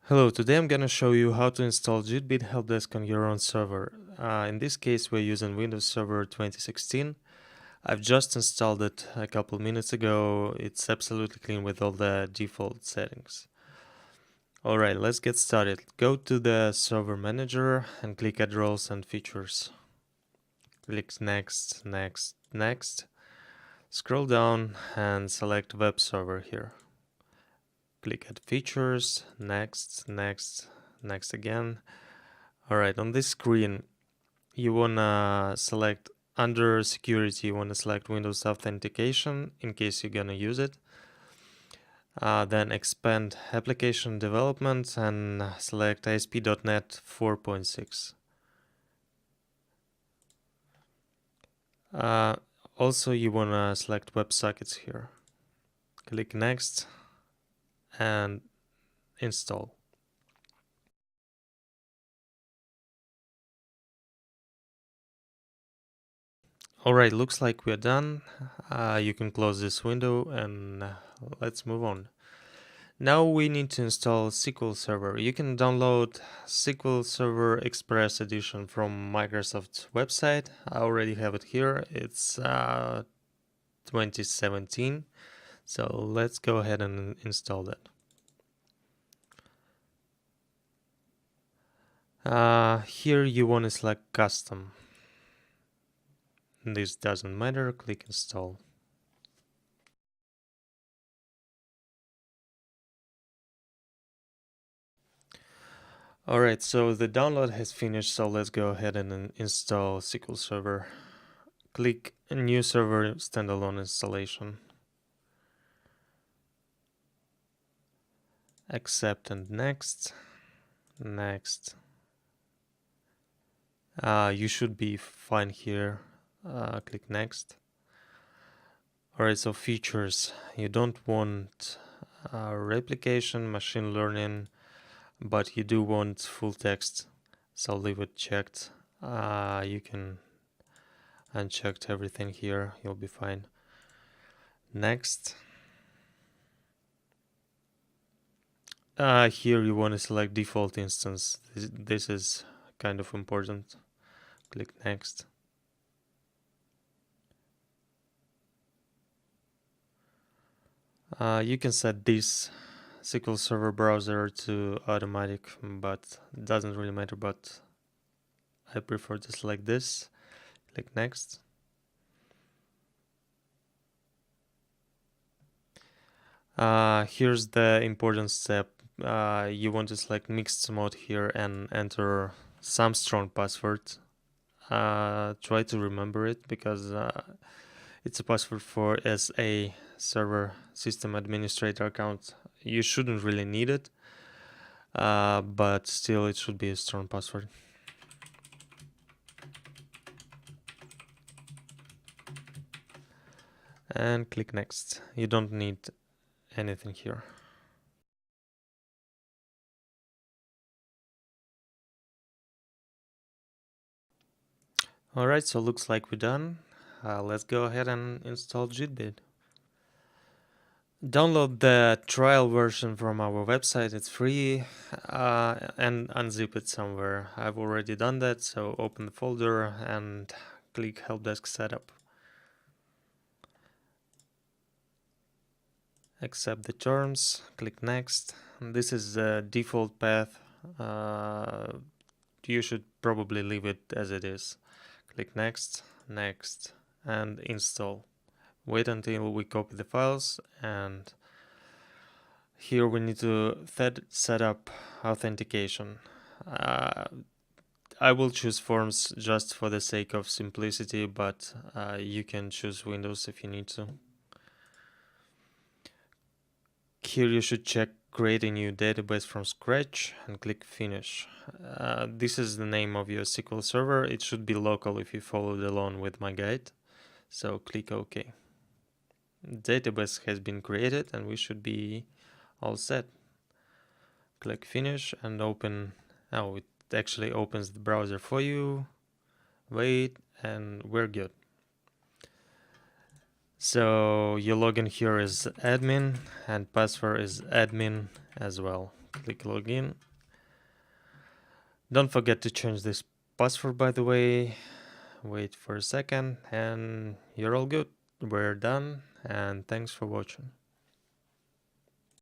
Hello, today I'm gonna show you how to install JITBeat Helpdesk on your own server. In this case, we're using Windows Server 2016. I've just installed it a couple minutes ago. It's absolutely clean with all the default settings. Alright, let's get started. Go to the server manager and click Add Roles and Features. Click Next, Next, Next. Scroll down and select Web Server here. Click Add Features, Next, Next, Next again. Alright, on this screen, you wanna select under security, you wanna select Windows Authentication in case you're gonna use it. Then expand application development and select ASP.NET 4.6. Also, you wanna select WebSockets here. Click Next and install. Alright, looks like we're done. You can close this window and let's move on. Now we need to install SQL Server. You can download SQL Server Express Edition from Microsoft's website. I already have it here. It's 2017. So let's go ahead and install that. Here you want to select Custom. This doesn't matter. Click Install. Alright, so the download has finished, so let's go ahead and install SQL Server. Click New Server Standalone Installation. Accept and Next. Next. You should be fine here. Click Next. Alright, so features. You don't want replication, machine learning, but you do want full text, so leave it checked. You can uncheck everything here, you'll be fine. Next. Here you want to select default instance. This is kind of important. Click Next. You can set this SQL Server browser to automatic, but it doesn't really matter, but I prefer to select this. Click Next. Here's the important step. You want to select mixed mode here and enter some strong password. Try to remember it because it's a password for SA server system administrator account. You shouldn't really need it, but still it should be a strong password. And click Next. You don't need anything here. Alright, so looks like we're done. Let's go ahead and install JITBeat. Download the trial version from our website, it's free, and unzip it somewhere. I've already done that, so open the folder and click Helpdesk Setup. Accept the terms, click Next. This is the default path. You should probably leave it as it is. Click Next, Next, and Install. Wait until we copy the files, and here we need to set up authentication. I will choose Forms just for the sake of simplicity, but you can choose Windows if you need to. Here you should check create a new database from scratch and click Finish. This is the name of your SQL Server. It should be local if you followed along with my guide. So click OK. Database has been created and we should be all set. Click Finish and open. Oh, it actually opens the browser for you. Wait, and we're good. So your login here is admin and password is admin as well. click login. Don't forget to change this password, by the way. Wait for a second and you're all good. We're done, and thanks for watching.